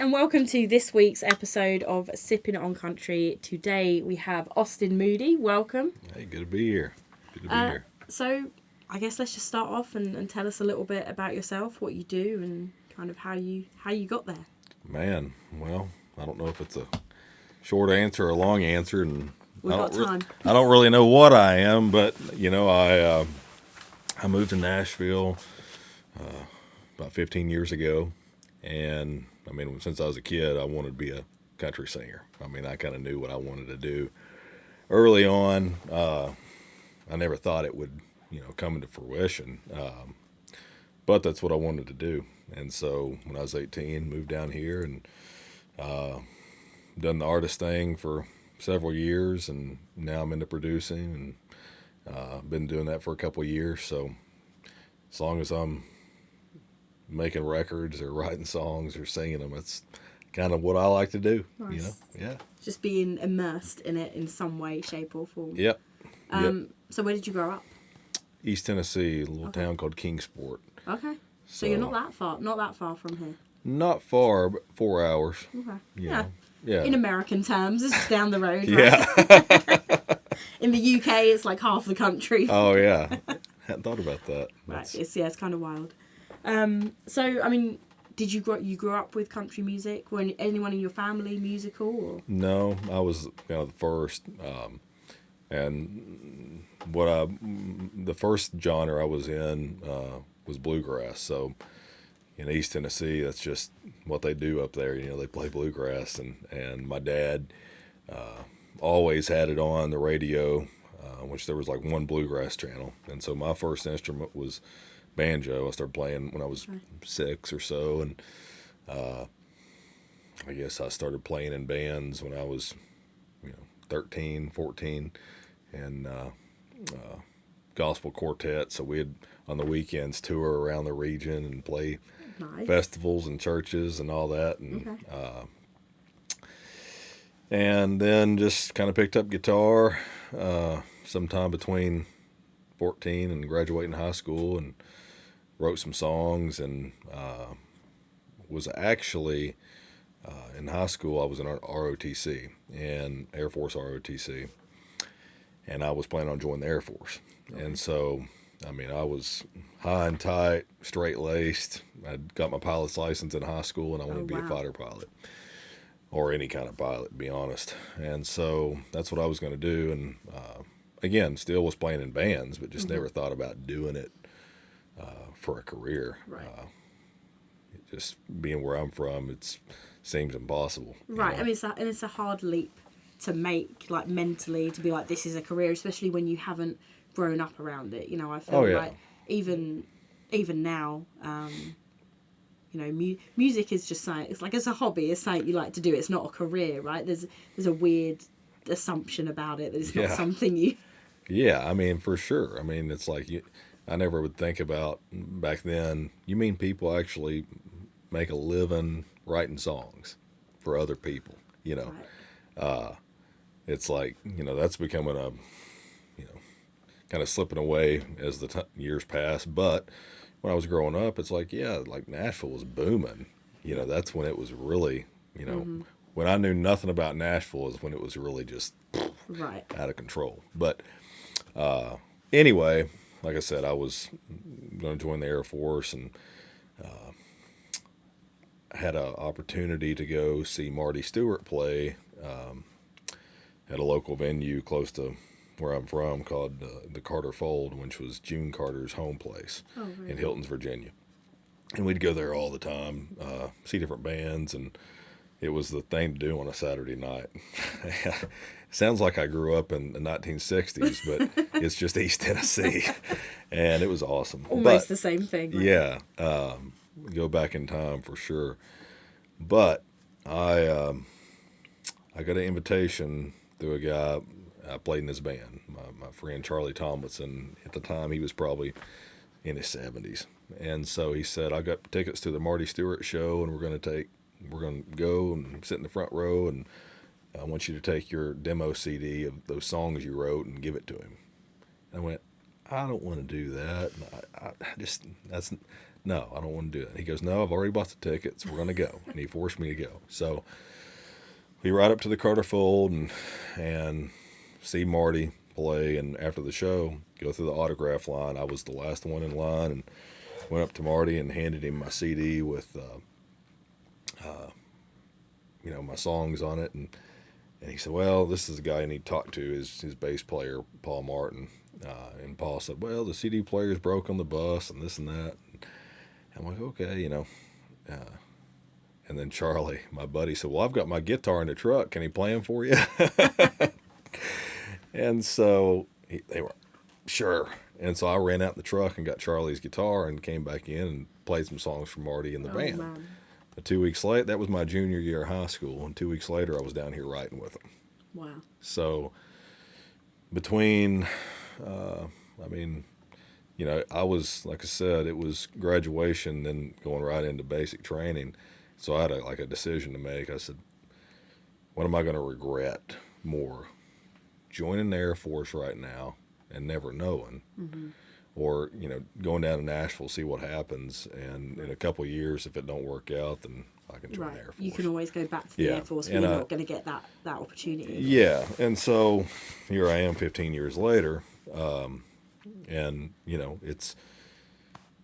and welcome to this week's episode of Sippin On Country. Today we have Austin Moody. Welcome. Hey, good to be here. So, I guess let's just start off and tell us a little bit about yourself, what you do, and kind of how you got there. Man, well, I don't know if it's a short answer or a long answer, and We've got time. I don't really know what I am, but I moved to Nashville about 15 years ago, and I mean, since I was a kid, I wanted to be a country singer. I mean, I kind of knew what I wanted to do early on. I never thought it would, come into fruition, but that's what I wanted to do. And so when I was 18, moved down here and done the artist thing for several years, and now I'm into producing, and been doing that for a couple of years. So as long as I'm making records or writing songs or singing them, it's kind of what I like to do. Nice. Yeah. Just being immersed in it in some way, shape, or form. Yep. So where did you grow up? East Tennessee, a little town called Kingsport. Okay. So you're not that far from here. Not far, but 4 hours. Okay. Yeah. In American terms, it's just down the road, right? Yeah. In the UK, it's like half the country. Oh, yeah. Hadn't thought about that. Right. It's kind of wild. So, I mean, did you grow up with country music? Were anyone in your family musical? Or? No, I was kind of the first. And the first genre I was in was Bluegrass. So in East Tennessee, that's just what they do up there. They play bluegrass, and my dad always had it on the radio, which there was like one bluegrass channel. And so my first instrument was banjo. I started playing when I was 6 or so, and I guess I started playing in bands when I was 13, 14, and gospel quartet. So we'd on the weekends tour around the region and play festivals and churches and all that, and and then just kind of picked up guitar sometime between 14 and graduating high school, and wrote some songs, and was actually in high school I was in ROTC, and Air Force ROTC, and I was planning on joining the Air Force. And so I mean, I was high and tight, straight-laced. I'd got my pilot's license in high school, and I wanted to be a fighter pilot, or any kind of pilot, to be honest. And so that's what I was going to do. And again, still was playing in bands, but just never thought about doing it for a career. Right. Just being where I'm from, it seems impossible. Right. I mean, it's a hard leap to make, like, mentally, to be like, this is a career, especially when you haven't grown up around it. I feel like even now, music is just something, it's like, it's a hobby, it's something you like to do, it's not a career, right? There's a weird assumption about it that it's not something you... Yeah, I mean, for sure. I mean, it's like, I never would think about back then, you mean people actually make a living writing songs for other people, Right. It's like, that's becoming a, kind of slipping away as the years pass. But when I was growing up, it's like, like Nashville was booming. That's when it was really, when I knew nothing about Nashville is when it was really just out of control. But anyway, like I said, I was going to join the Air Force, and had an opportunity to go see Marty Stewart play at a local venue close to where I'm from called the Carter Fold, which was June Carter's home place in Hiltons, Virginia. And we'd go there all the time, see different bands, and it was the thing to do on a Saturday night. Sounds like I grew up in the 1960s, but it's just East Tennessee, and it was awesome. Almost the same thing. Right? Yeah, go back in time for sure. But I got an invitation through a guy I played in his band, my friend Charlie Tomlinson. At the time, he was probably in his 70s. And so he said, I got tickets to the Marty Stewart show, and we're going to go and sit in the front row, and I want you to take your demo CD of those songs you wrote and give it to him. I went, I don't want to do that. I just, that's no, I don't want to do that. He goes, no, I've already bought the tickets. We're going to go. And he forced me to go. So we ride up to the Carter Fold and see Marty play. And after the show, go through the autograph line. I was the last one in line and went up to Marty and handed him my CD with, my songs on it. And he said, well, this is the guy you need to talk to, his bass player, Paul Martin. And Paul said, well, the CD player's broke on the bus and this and that. And I'm like, okay, and then Charlie, my buddy, said, well, I've got my guitar in the truck. Can he play them for you? And so they were, sure. And so I ran out in the truck and got Charlie's guitar and came back in and played some songs for Marty and the band. Man. But 2 weeks later, that was my junior year of high school. And 2 weeks later, I was down here writing with them. Wow. So between, I was, like I said, it was graduation, then going right into basic training. So I had a decision to make. I said, what am I going to regret more? Joining the Air Force right now and never knowing, or, going down to Nashville, see what happens. And in a couple of years, if it don't work out, then I can join the Air Force. You can always go back to the Air Force, but you're not going to get that opportunity. Yeah. And so here I am 15 years later. And,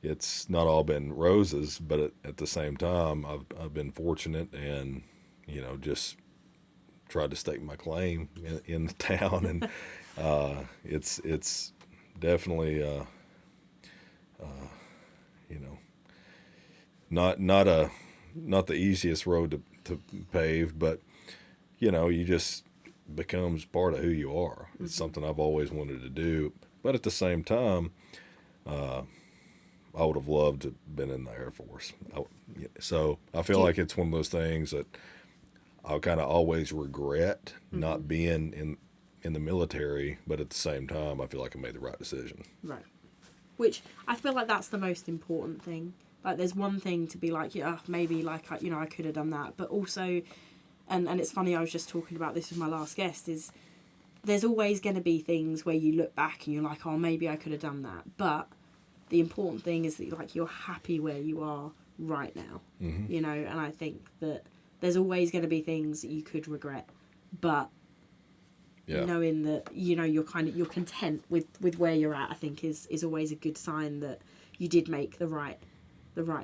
it's not all been roses, but at the same time, I've been fortunate and, just tried to stake my claim in the town. And it's definitely, not the easiest road to pave, but, you just becomes part of who you are. It's something I've always wanted to do. But at the same time, I would have loved to have been in the Air Force. So I feel like it's one of those things that I'll kind of always regret not being in the military, but at the same time, I feel like I made the right decision. Right. Which I feel like that's the most important thing. Like, there's one thing to be like, maybe like, I could have done that. But also, and it's funny, I was just talking about this with my last guest, is there's always going to be things where you look back and you're like, oh, maybe I could have done that. But the important thing is that you're happy where you are right now, and I think that there's always going to be things that you could regret, but knowing that, you're content with where you're at, I think is always a good sign that you did make the right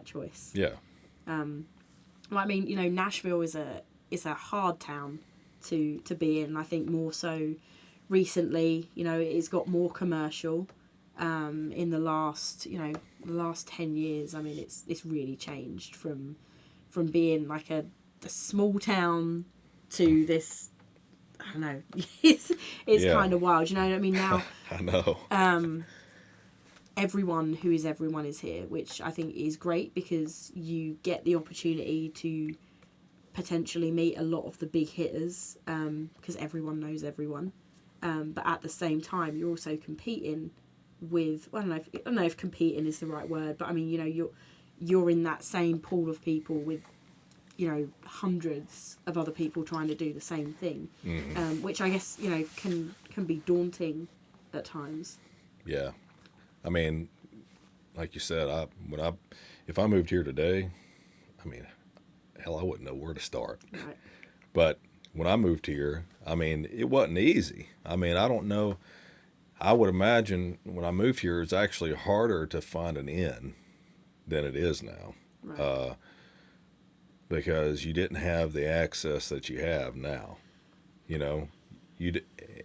choice. Yeah. Nashville is a hard town to be in. I think more so recently, it's got more commercial. In the last 10 years, I mean, it's really changed from being like a small town to this. I don't know. It's kind of wild. You know what I mean? Now, I know. Everyone who is everyone is here, which I think is great because you get the opportunity to potentially meet a lot of the big hitters because everyone knows everyone. But at the same time, you're also competing with, I don't know if competing is the right word, but I mean, you're in that same pool of people with, hundreds of other people trying to do the same thing, which I guess, can be daunting at times. Yeah. I mean, like you said, if I moved here today, I mean, hell, I wouldn't know where to start. Right. But when I moved here, I mean, it wasn't easy. I mean, I don't know. I would imagine when I moved here, it's actually harder to find an inn than it is now. Right. Because you didn't have the access that you have now.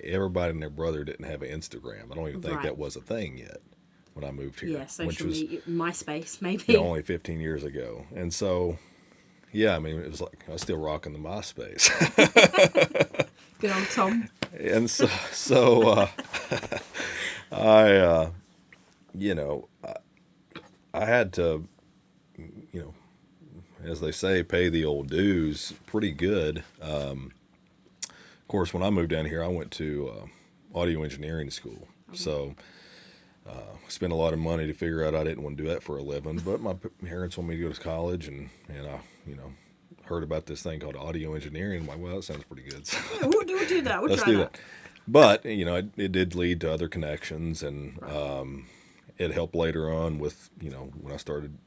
Everybody and their brother didn't have an Instagram. I don't even think that was a thing yet when I moved here. Yeah, social media, MySpace, maybe. Only 15 years ago. And so, yeah, I mean, it was like I was still rocking the MySpace. Good old Tom. And so I had to, as they say, pay the old dues pretty good. Of course, when I moved down here, I went to audio engineering school. Okay. So spent a lot of money to figure out I didn't want to do that for a living. But my parents wanted me to go to college, and I, heard about this thing called audio engineering. I'm like, well, that sounds pretty good. So, yeah, we'll do that. Let's do that. But, it did lead to other connections, and it helped later on with, when I started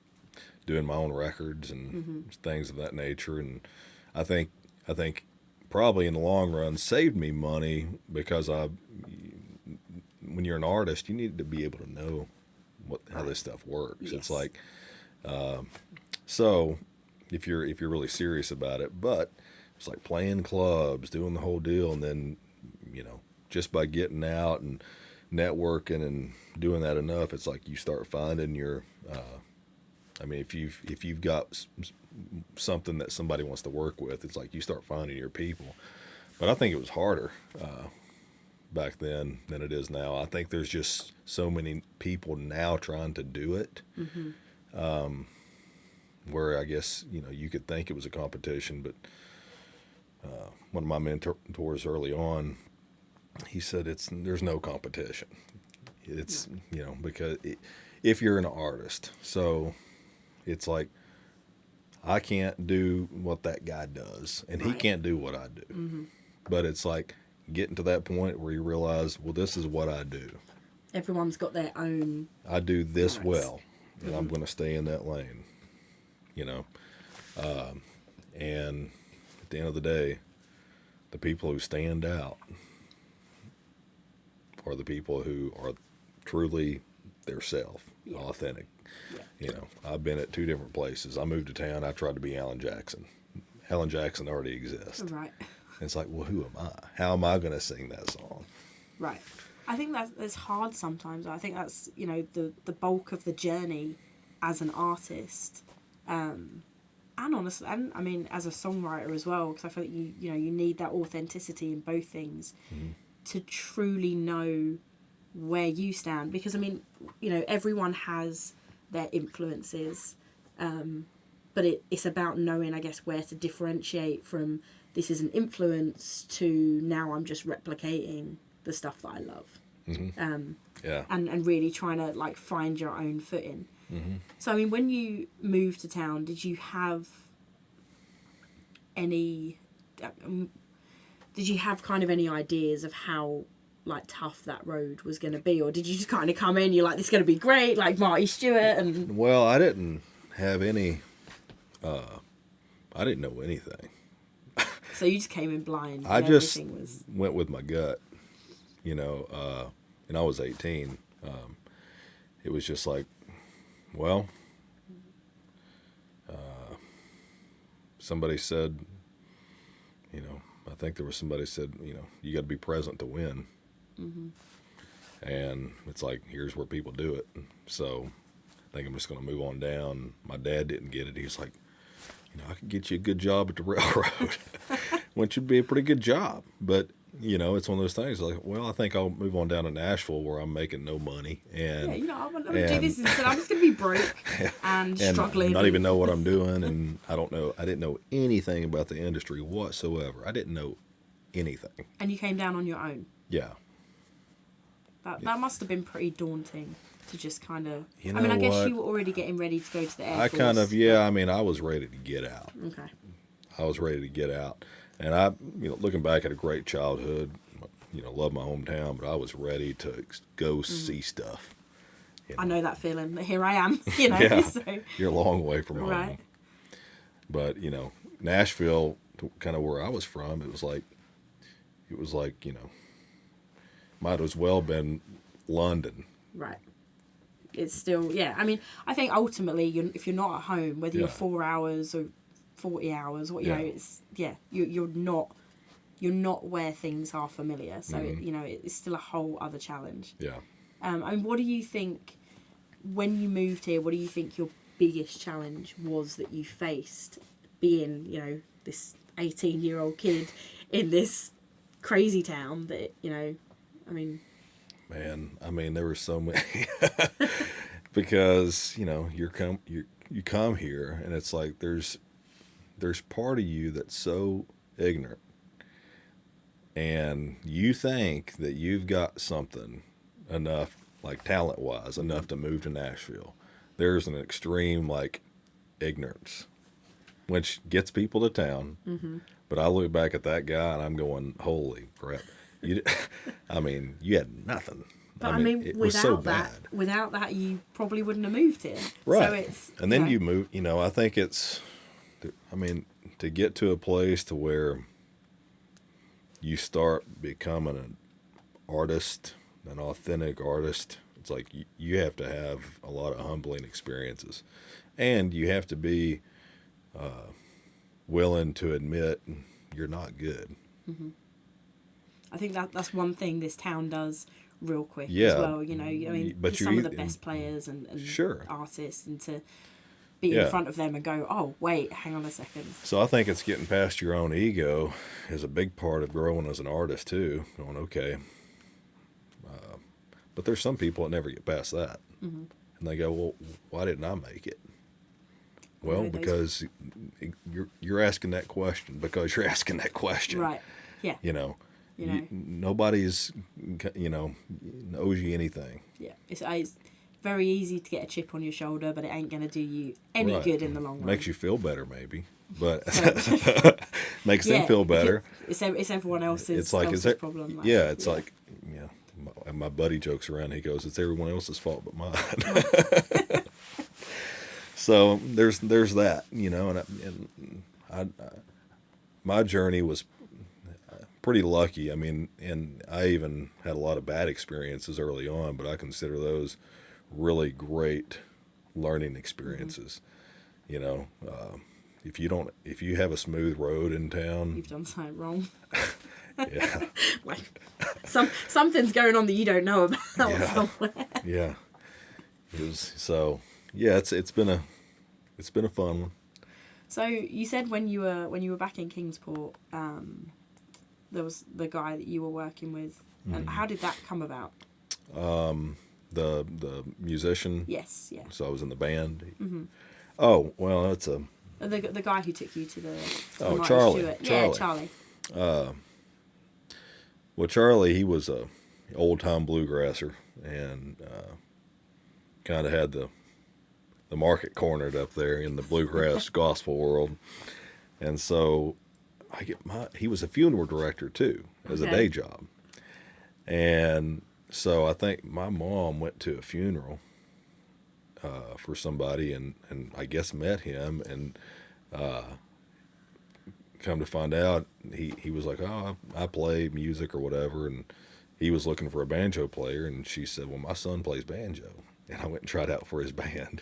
doing my own records and things of that nature. And I think probably in the long run saved me money because when you're an artist, you need to be able to know how this stuff works. Yes. It's like, so if you're really serious about it, but it's like playing clubs, doing the whole deal. And then, just by getting out and networking and doing that enough, it's like you start finding your, if you've got something that somebody wants to work with, it's like you start finding your people. But I think it was harder back then than it is now. I think there's just so many people now trying to do it, where I guess you could think it was a competition. But one of my mentors early on, he said there's no competition. It's because if you're an artist, so it's like I can't do what that guy does, and he can't do what I do. But it's like getting to that point where you realize, well, this is what I do. Everyone's got their own. I do this well, and I'm going to stay in that lane. And at the end of the day, the people who stand out are the people who are truly their self, authentic. Yeah. I've been at 2 different places. I moved to town. I tried to be Alan Jackson. Alan Jackson already exists. Right. And it's like, well, who am I? How am I going to sing that song? Right. I think that's hard sometimes. I think that's, the bulk of the journey as an artist. And honestly, and I mean, as a songwriter as well, because I feel like you need that authenticity in both things to truly know where you stand. Because I mean, everyone has their influences, but it's about knowing, I guess, where to differentiate from this is an influence to now I'm just replicating the stuff that I love. And really trying to like find your own footing. So I mean, when you moved to town, did you have any kind of any ideas of how like tough that road was going to be, or did you just kind of come in, you're like, this is going to be great, like Marty Stewart? And well, I didn't have any I didn't know anything. So you just came in blind. I just went with my gut, and I was 18. It was just like, well, somebody said, I think there was somebody said, you got to be present to win. And it's like, here's where people do it. So I think I'm just going to move on down. My dad didn't get it. He was like, I could get you a good job at the railroad, which would be a pretty good job. But, it's one of those things like, well, I think I'll move on down to Nashville where I'm making no money. And I want to do this instead. I'm just going to be broke and struggling. Not even know what I'm doing. And I didn't know anything about the industry whatsoever. I didn't know anything. And you came down on your own? Yeah. That must have been pretty daunting to just kind of... I guess you were already getting ready to go to the Air Force. I was ready to get out. Okay. I was ready to get out. And I, looking back at a great childhood, love my hometown, but I was ready to go see stuff. I know that feeling. Here I am, Yeah, so. You're a long way from home. Right. But, Nashville, kind of where I was from, it was like, might as well been London. Right. It's still, I mean, I think ultimately, if you're not at home, whether you're 4 hours or 40 hours, it's, you're not where things are familiar. So, it's still a whole other challenge. Yeah. And what do you think, when you moved here, what do you think your biggest challenge was that you faced being, this 18-year-old kid in this crazy town that, Man, there were so many because, you come here and it's like there's part of you that's so ignorant and you think that you've got something enough, like talent-wise, enough to move to Nashville. There's an extreme, like, ignorance, which gets people to town. But I look back at that guy and I'm going, holy crap. You had nothing. But I mean, it was so without that, you probably wouldn't have moved here. Right. So it's, and then you move, I think it's, I mean, to get to a place to where you start becoming an artist, an authentic artist, it's like you have to have a lot of humbling experiences. And you have to be willing to admit you're not good. Mm-hmm. I think that's one thing this town does real quick Yeah. as well. I mean, But some of the best players and sure. artists, and to be in front of them and go, oh, wait, hang on a second. So I think it's getting past your own ego is a big part of growing as an artist, too. Going, okay. But there's some people that never get past that. Mm-hmm. And they go, well, why didn't I make it? Well, because you're asking that question because you're asking that question. Right. Yeah. Nobody's, knows you anything. Yeah. It's very easy to get a chip on your shoulder, but it ain't going to do you any good in the long run. Makes you feel better, maybe. But makes them feel better. It's everyone else's, problem. Like, my buddy jokes around. He goes, it's everyone else's fault but mine. So there's that, and my journey was pretty lucky. I mean, and I even had a lot of bad experiences early on, but I consider those really great learning experiences. Mm-hmm. If you have a smooth road in town, you've done something wrong. Yeah. Like something's going on that you don't know about somewhere. Yeah. It's been a fun one. So you said when you were back in Kingsport, there was the guy that you were working with, and Mm-hmm. how did that come about? The musician. Yes, yeah. So I was in the band. Mm-hmm. Oh well, that's the guy who took you to the Charlie. Stewart. Yeah, Charlie. Well, Charlie, he was a old time bluegrasser and kind of had the market cornered up there in the bluegrass gospel world, and so he was a funeral director too as a day job, and so I think my mom went to a funeral for somebody and I guess met him and come to find out he was like, oh, I play music or whatever, and he was looking for a banjo player, and she said, well, my son plays banjo, and I went and tried out for his band.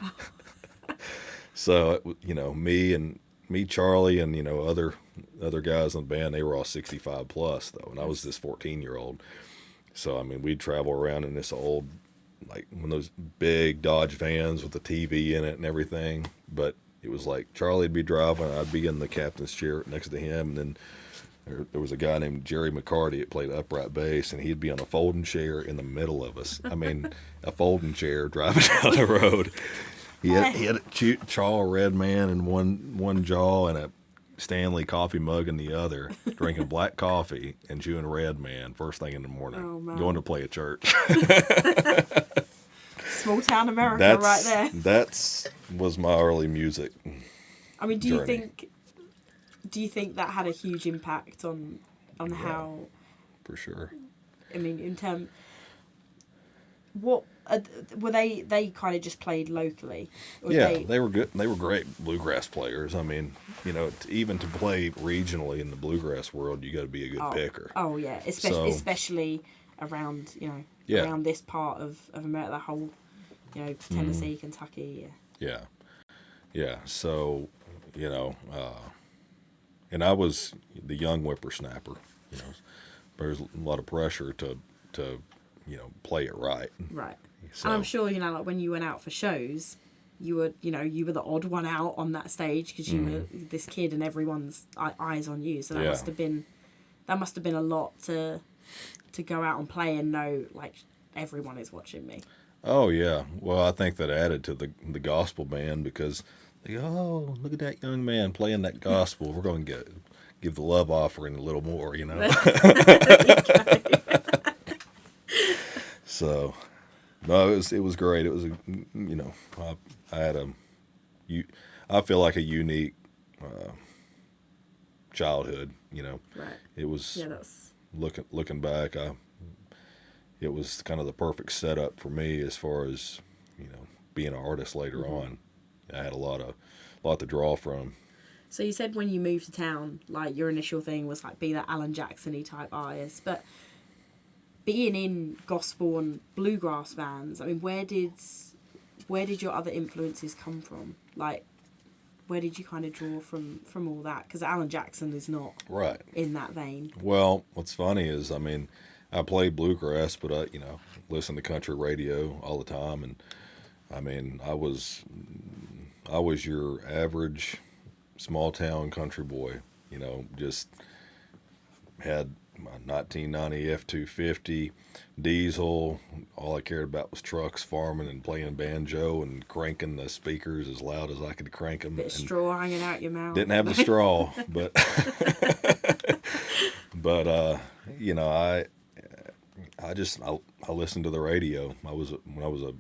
So me, Charlie, and other guys in the band, they were all 65 plus though, and I was this 14-year-old. So I mean, we'd travel around in this old, like one of those big Dodge vans with the TV in it and everything. But it was like Charlie'd be driving, I'd be in the captain's chair next to him, and then there was a guy named Jerry McCarty that played upright bass, and he'd be on a folding chair in the middle of us. I mean, a folding chair driving down the road. He had a chaw red man in one jaw and a Stanley coffee mug in the other, drinking black coffee and chewing red man first thing in the morning, going to play at church. Small town America right there. That was my early music. I mean, do journey. you think that had a huge impact on how? For sure. I mean, in terms, what were they kind of just played locally? Or they were good. They were great bluegrass players. I mean, even to play regionally in the bluegrass world, you got to be a good picker. Oh yeah, especially around around this part of America, the whole Tennessee, Kentucky. Yeah. So, and I was the young whippersnapper. There's a lot of pressure to play it right. Right. So, and I'm sure like when you went out for shows, you were the odd one out on that stage because you were this kid and everyone's eyes on you. So that must have been a lot to go out and play and know like everyone is watching me. Oh yeah. Well, I think that added to the gospel band because they go, oh, look at that young man playing that gospel. We're going to give the love offering a little more, So, no, it was great. It was I had I feel like a unique childhood. Right. It was that's looking back. it was kind of the perfect setup for me as far as, you know, being an artist later on. I had a lot to draw from. So you said when you moved to town, like your initial thing was like be that Alan Jackson-y type artist, but being in gospel and bluegrass bands, I mean, where did your other influences come from? Like, where did you kind of draw from all that? Because Alan Jackson is not Right in that vein. Well, what's funny is, I mean, I played bluegrass, but I, you know, listened to country radio all the time, and I mean, I was your average small town country boy. You know, just had my 1990 F-250 diesel. All I cared about was trucks, farming, and playing banjo and cranking the speakers as loud as I could crank them. Bit of straw hanging out your mouth. Didn't have the straw, but you know, I listened to the radio. When I was a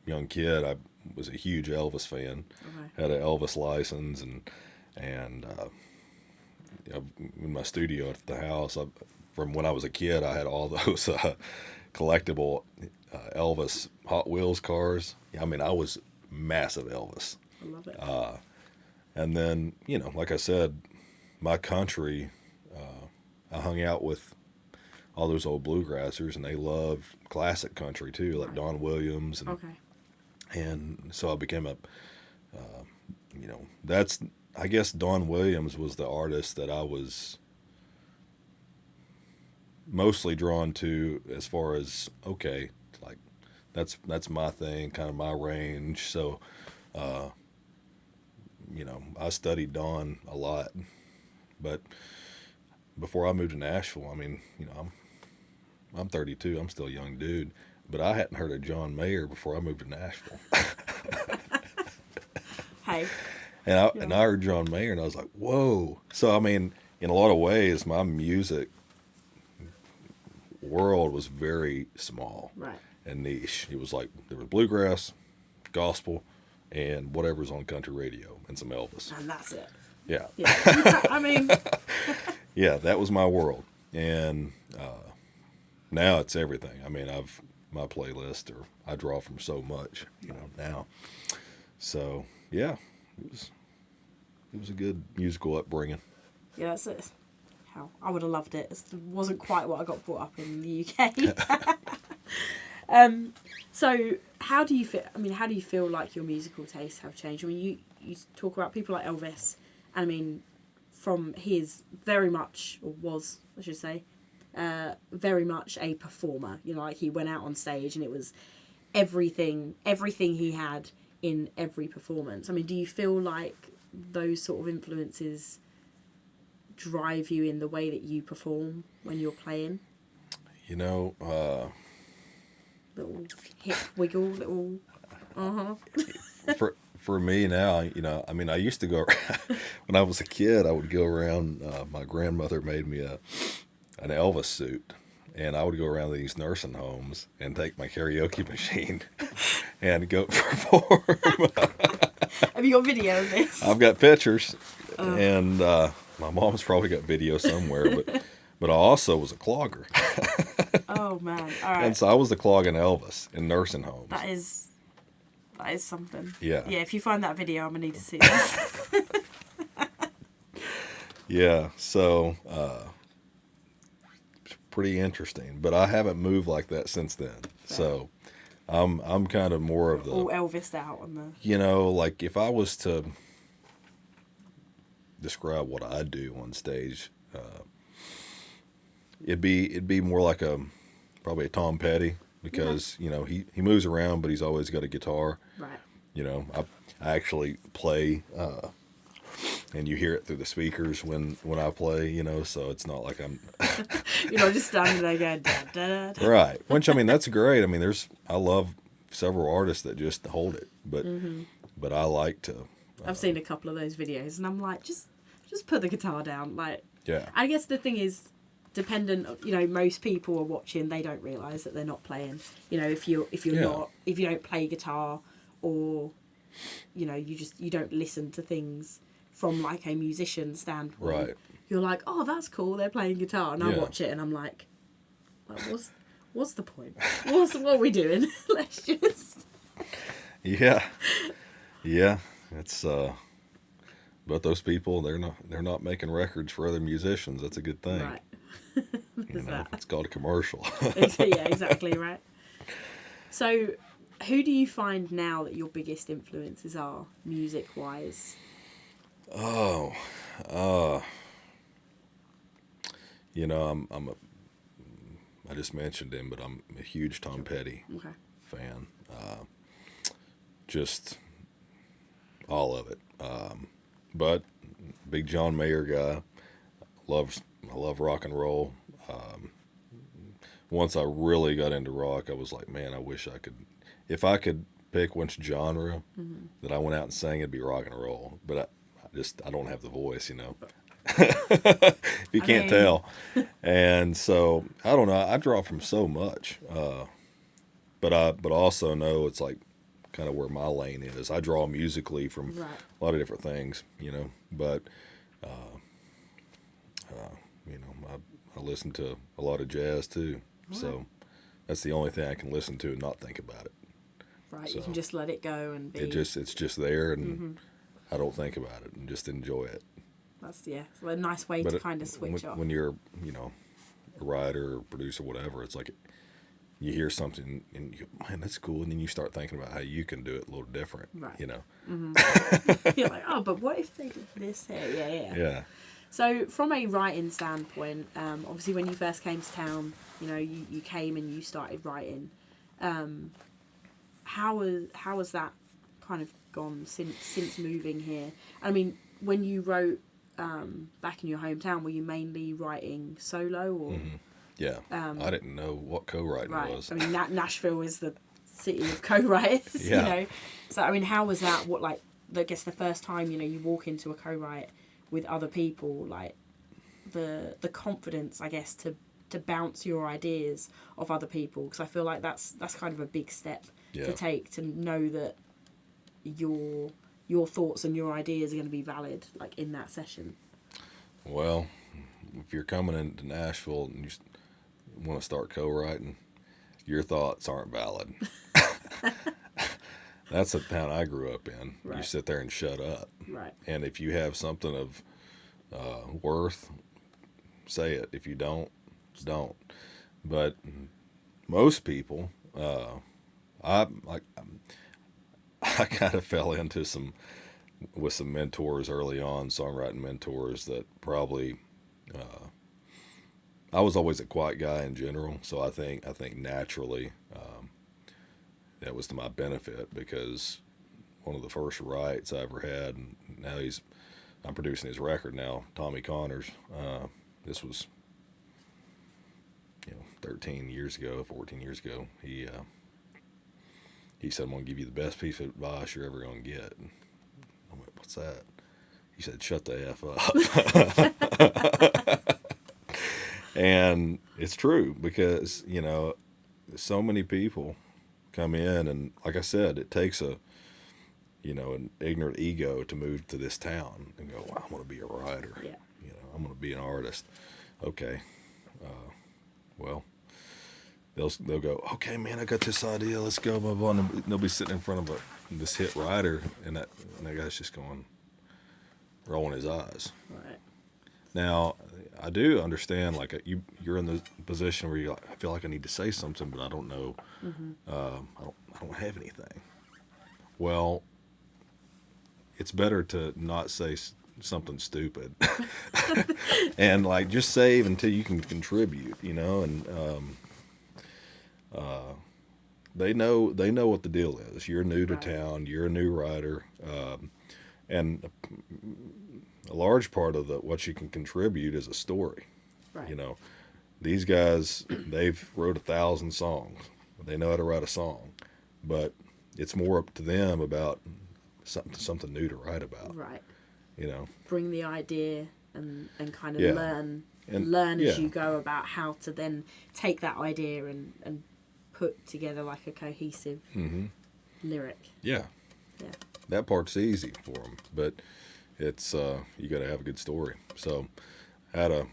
young kid, I was a huge Elvis fan. Okay. Had an Elvis license, and you know, in my studio at the house, from when I was a kid, I had all those collectible Elvis Hot Wheels cars. I mean, I was massive Elvis. I love it. And then, you know, like I said, my country, I hung out with all those old bluegrassers, and they love classic country too, like Don Williams. And, okay. And so I became you know, I guess Don Williams was the artist that I was mostly drawn to as far as, okay, like that's my thing, kind of my range. So, you know, I studied Don a lot, but before I moved to Nashville, I mean, you know, I'm 32, I'm still a young dude, but I hadn't heard of John Mayer before I moved to Nashville. Hey. And I heard John Mayer, and I was like, whoa. So, I mean, in a lot of ways, my music world was very small and niche. It was like there was bluegrass, gospel, and whatever's on country radio, and some Elvis. And that's it. Yeah. I mean. Yeah, that was my world. And now it's everything. I mean, my playlist, or I draw from so much, you know, now. So, yeah, it was a good musical upbringing. Yeah, that's it. How I would have loved it. It wasn't quite what I got brought up in the UK. So how do you feel? I mean, how do you feel like your musical tastes have changed? I mean, you talk about people like Elvis, and I mean, from his very much, or was, I should say, very much a performer. You know, like he went out on stage and it was everything he had in every performance. I mean, do you feel like those sort of influences drive you in the way that you perform when you're playing? You know, little hip wiggle, little For me now, you know, I mean, I used to go when I was a kid, I would go around. My grandmother made me an Elvis suit, and I would go around these nursing homes and take my karaoke machine and go perform. Have you got video of this? I've got pictures, and my mom's probably got video somewhere, but I also was a clogger. Oh man! All right. And so I was the clogging Elvis in nursing homes. That is something. Yeah. Yeah. If you find that video, I'm gonna need to see this. Yeah. So. Pretty interesting, but I haven't moved like that since then. Fair. So I'm kind of more of the all Elvised out on the, you know, like if I was to describe what I do on stage, it'd be more like probably a Tom Petty, because you know he moves around, but he's always got a guitar. Right. You know, I actually play. And you hear it through the speakers when I play, you know, so it's not like I'm... You're not just standing there going, da, da, da. Right. Which, I mean, that's great. I mean, I love several artists that just hold it, but I like to... I've seen a couple of those videos, and I'm like, just put the guitar down. Like, yeah. I guess the thing is, dependent, you know, most people are watching, they don't realise that they're not playing. You know, if you don't play guitar, or, you know, you don't listen to things from like a musician standpoint, right? You're like, oh, that's cool, they're playing guitar, and I watch it and I'm like, what's What's the point? What are we doing? Let's just... Yeah. Yeah. It's, but those people, they're not making records for other musicians. That's a good thing. Right. It's called a commercial. Yeah, exactly, right. So, who do you find now that your biggest influences are, music-wise? Oh, I just mentioned him, but I'm a huge Tom Petty fan. Just all of it. But big John Mayer guy. I love rock and roll. Once I really got into rock, I was like, man, I wish I could. If I could pick which genre that I went out and sang, it'd be rock and roll. But I don't have the voice, if you can't tell. And so I don't know. I draw from so much, but I also know it's like kind of where my lane is. I draw musically from a lot of different things, But I listen to a lot of jazz too. Right. So that's the only thing I can listen to and not think about it. Right, so you can just let it go and be. It's just there, and I don't think about it and just enjoy it. That's so a nice way to kind of switch off. When you're, a writer or producer, whatever, it's like you hear something and you go, man, that's cool, and then you start thinking about how you can do it a little different. Right. You're like, oh, but what if they did this here? Yeah. So from a writing standpoint, obviously when you first came to town, you came and you started writing. How has that kind of gone since moving here? I mean, when you wrote back in your hometown, were you mainly writing solo or? Mm-hmm. Yeah, I didn't know what co-writing was. I mean, Nashville is the city of co-writers. Yeah. So I mean, how was that? What I guess the first time you walk into a co-write with other people, like the confidence, I guess, to bounce your ideas off other people, because I feel like that's kind of a big step to take, to know that your thoughts and your ideas are going to be valid, like in that session. Well, if you're coming into Nashville and you want to start co-writing, your thoughts aren't valid. That's the town I grew up in. Right. You sit there and shut up. Right. And if you have something of worth, say it. If you don't. But most people, I kind of fell into with some mentors early on, songwriting mentors that probably. I was always a quiet guy in general, so I think naturally that was to my benefit, because one of the first writes I ever had, and now I'm producing his record now, Tommy Connors. This was 13 years ago, 14 years ago. He said, I'm going to give you the best piece of advice you're ever going to get. And I went, what's that? He said, shut the F up. And it's true, because, so many people come in, and like I said, it takes an ignorant ego to move to this town and go, well, I'm going to be a writer. Yeah. I'm going to be an artist. Okay. Well, they'll go, okay, man, I got this idea. Let's go, blah, blah. And they'll be sitting in front of this hit writer, and that guy's just rolling his eyes. Right. Now, I do understand, like, you're in the position where I feel like I need to say something, but I don't know. Mm-hmm. I don't have anything. Well, it's better to not say something stupid, and like just save until you can contribute, and they know what the deal is. You're new to town. You're a new writer, and a large part of what you can contribute is a story. Right. These guys, they've wrote 1,000 songs. They know how to write a song, but it's more up to them about something new to write about. Right. Bring the idea and kind of learn as you go about how to then take that idea and put together like a cohesive lyric. Yeah. Yeah. That part's easy for them, but it's you got to have a good story. So,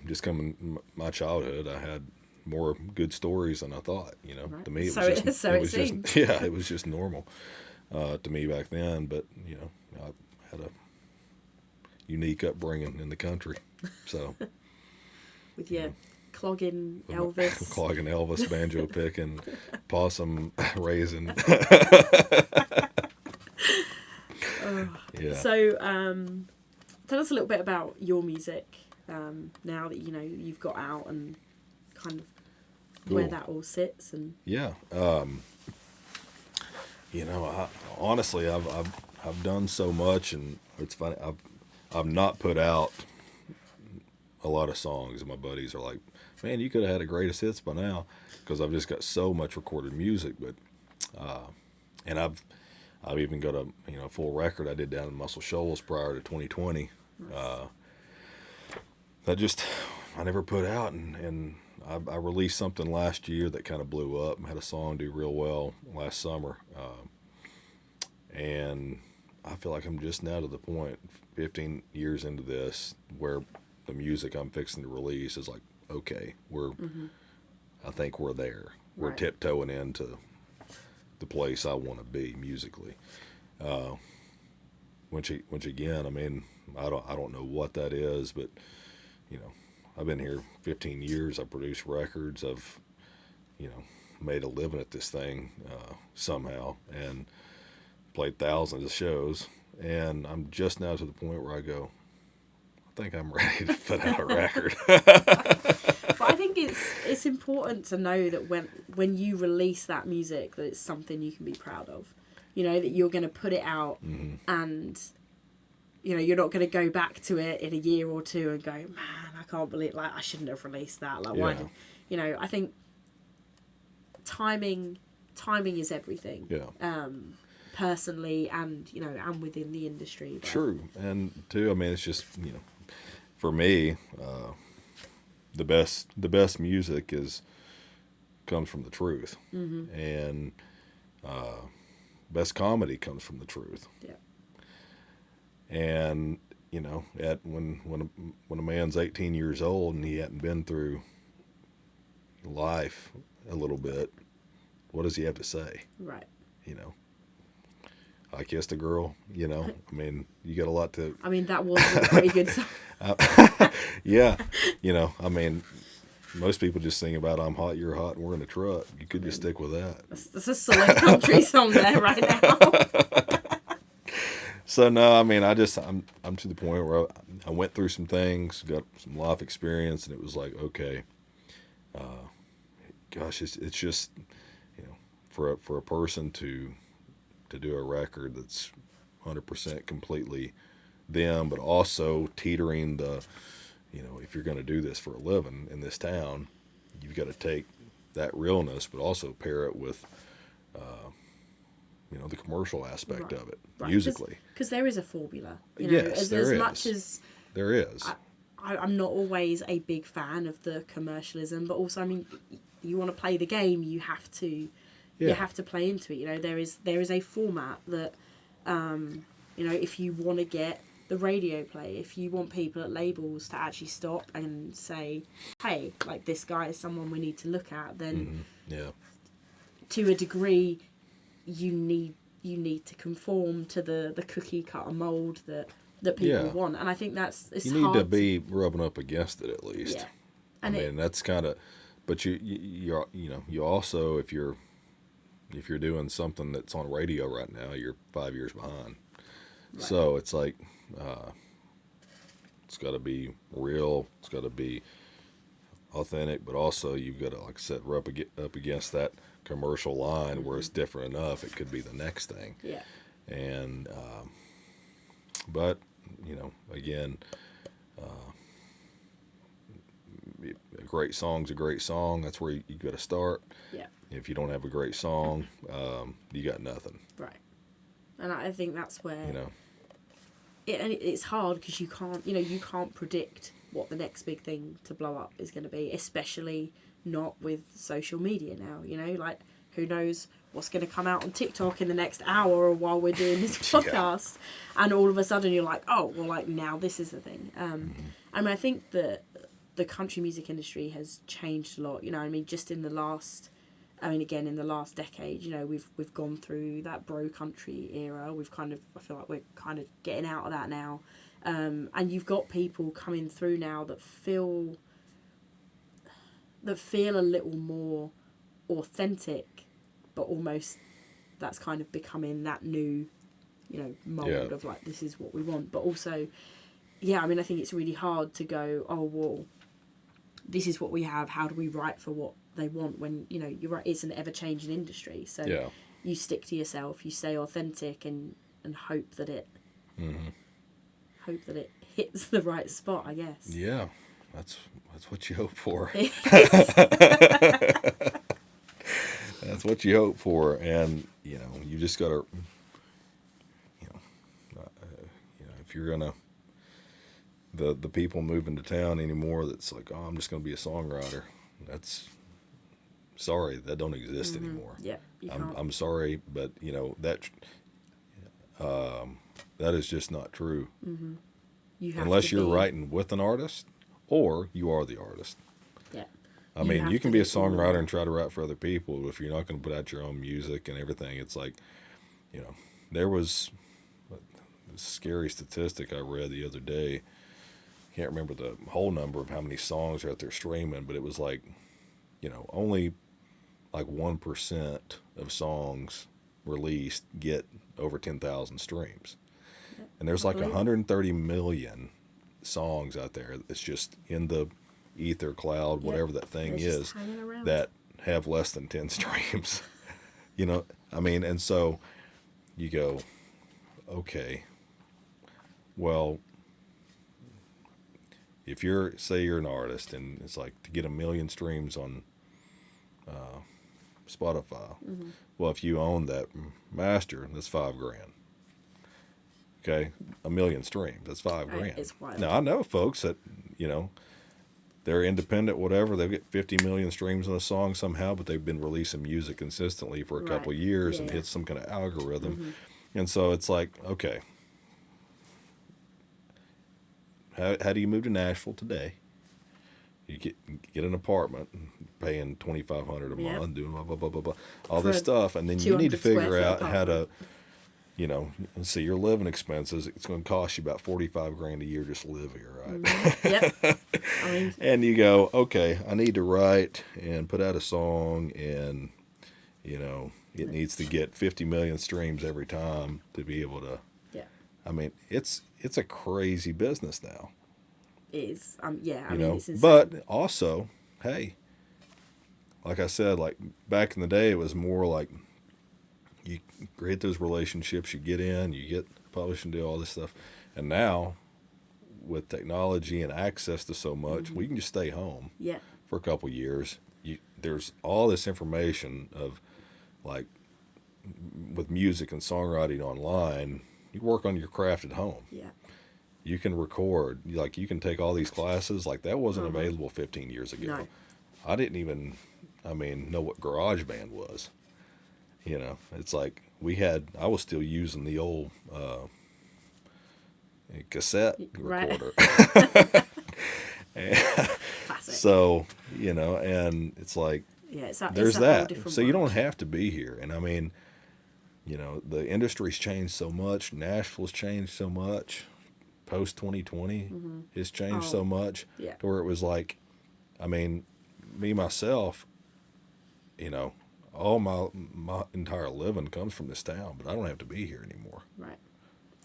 just coming my childhood, I had more good stories than I thought. Right. To me, It was seems. just yeah, it was just normal to me back then. But I had a unique upbringing in the country, so With your clogging Elvis. clogging Elvis, banjo picking, possum raising. Yeah. So, tell us a little bit about your music now that you've got out and kind of where Cool. that all sits and. Yeah. Honestly, I've done so much, and it's funny. I've not put out a lot of songs, and my buddies are like, "Man, you could have had a greatest hits by now," because I've just got so much recorded music. But and I've even got a full record I did down in Muscle Shoals prior to 2020. That I never put out, and I released something last year that kind of blew up. I had a song do real well last summer, and I feel like I'm just now to the point, 15 years into this, where the music I'm fixing to release is like, okay, I think we're there. We're Right. tiptoeing into the place I want to be musically. Which again, I mean, I don't know what that is, but I've been here 15 years. I produced records. I've made a living at this thing somehow, and played thousands of shows. And I'm just now to the point where I go, I think I'm ready to put out a record. But I think it's important to know that when you release that music, that it's something you can be proud of. That you're going to put it out, and you're not going to go back to it in a year or two and go, man, I can't believe, like, I shouldn't have released that. Like, why did, I think timing is everything. Yeah. Personally and and within the industry. But. True. And too, I mean, it's just, for me, the best music comes from the truth. And best comedy comes from the truth. Yeah. And when a man's 18 years old and he hadn't been through life a little bit, what does he have to say? Right. I kissed a girl. I mean, you got a lot to. I mean, that was a pretty good song. Yeah, I mean, most people just sing about "I'm hot, you're hot, and we're in a truck." You could just stick with that. That's a solid country song there right now. So no, I mean, I'm to the point where I went through some things, got some life experience, and it was like, okay, gosh, it's just for a person to do a record that's 100% completely them, but also teetering the, if you're going to do this for a living in this town, you've got to take that realness, but also pair it with, the commercial aspect of it musically. Because there is a formula. Yes, there is. As much as there is. I'm not always a big fan of the commercialism, but also, I mean, you want to play the game, you have to. Yeah. You have to play into it. There is a format that, if you want to get the radio play, if you want people at labels to actually stop and say, hey, like, this guy is someone we need to look at, then to a degree, you need to conform to the cookie cutter mold that people want. And I think it's you hard. need to be rubbing up against it at least. Yeah. And I mean, that's kind of, but you also, if you're doing something that's on radio right now, you're 5 years behind. Right. So it's like, it's got to be real. It's got to be authentic, but also you've got to, like I said, rub up against that commercial line where it's different enough. It could be the next thing. Yeah. And, but, again, a great song's a great song. That's where you got to start. Yeah. If you don't have a great song, you got nothing. Right. And I think that's where it's hard because you can't predict what the next big thing to blow up is going to be, especially not with social media now. Like, who knows what's going to come out on TikTok in the next hour or while we're doing this podcast, and all of a sudden you're like, oh, well, like, now this is the thing. I mean, I think that the country music industry has changed a lot. You know, I mean, just in the last, again, in the last decade, you know, we've gone through that bro country era. I feel like we're kind of getting out of that now. And you've got people coming through now that feel a little more authentic, but almost that's kind of becoming that new, you know, mold of like, this is what we want. But also, yeah, I mean, I think it's really hard to go, oh, well, this is what we have. How do we write for what they want when, you know, you're right, it's an ever-changing industry. So you stick to yourself, you stay authentic and hope that it hits the right spot, I guess. Yeah, that's what you hope for. That's what you hope for, and you know, you just gotta, if you're gonna, the people moving to town anymore, that's like, oh, I'm just gonna be a songwriter. That's sorry, that don't exist anymore. Yeah, I'm sorry, but you know that is just not true. Unless you're writing with an artist, or you are the artist. Yeah. I mean, you can be a songwriter and try to write for other people, but if you're not going to put out your own music and everything, it's like, you know, there was a scary statistic I read the other day. Can't remember the whole number of how many songs are out there streaming, but it was like, you know, only like 1% of songs released get over 10,000 streams. And there's like 130 million songs out there that's just in the ether cloud, whatever that thing is, that have less than 10 streams. You know, I mean, and so you go, okay, well, if say you're an artist and it's like to get 1 million streams on Spotify, well, if you own that master, that's $5,000. Okay, 1 million streams, that's $5,000. It's wild. Now I know folks that, you know, they're independent, whatever. They get 50 million streams on a song somehow, but they've been releasing music consistently for a couple of years and hit some kind of algorithm. And so it's like, okay, how do you move to Nashville today? You get an apartment, paying $2,500 a month, doing blah blah blah blah blah, all this stuff, and then you need to figure out how to, you know, see your living expenses. It's going to cost you about $45,000 a year just to live here, right? Yep. And you go, okay, I need to write and put out a song, and you know, it needs to get 50 million streams every time to be able to. Yeah. I mean, it's a crazy business now. It is. I mean, it's insane. But also, hey, like I said, like back in the day, it was more like you create those relationships, you get in, you get publishing deal, all this stuff. And now, with technology and access to so much, we can just stay home for a couple years. There's all this information of, like, with music and songwriting online, you work on your craft at home. Yeah. You can record, like you can take all these classes, like that wasn't available 15 years ago. No. I didn't even, know what GarageBand was. You know, it's like I was still using the old cassette recorder. So, you know, and it's like, there's that. So you don't have to be here. And I mean, you know, the industry's changed so much. Nashville's changed so much. Post 2020 has changed so much to where it was like, I mean, me, myself, you know, all my entire living comes from this town, but I don't have to be here anymore. Right.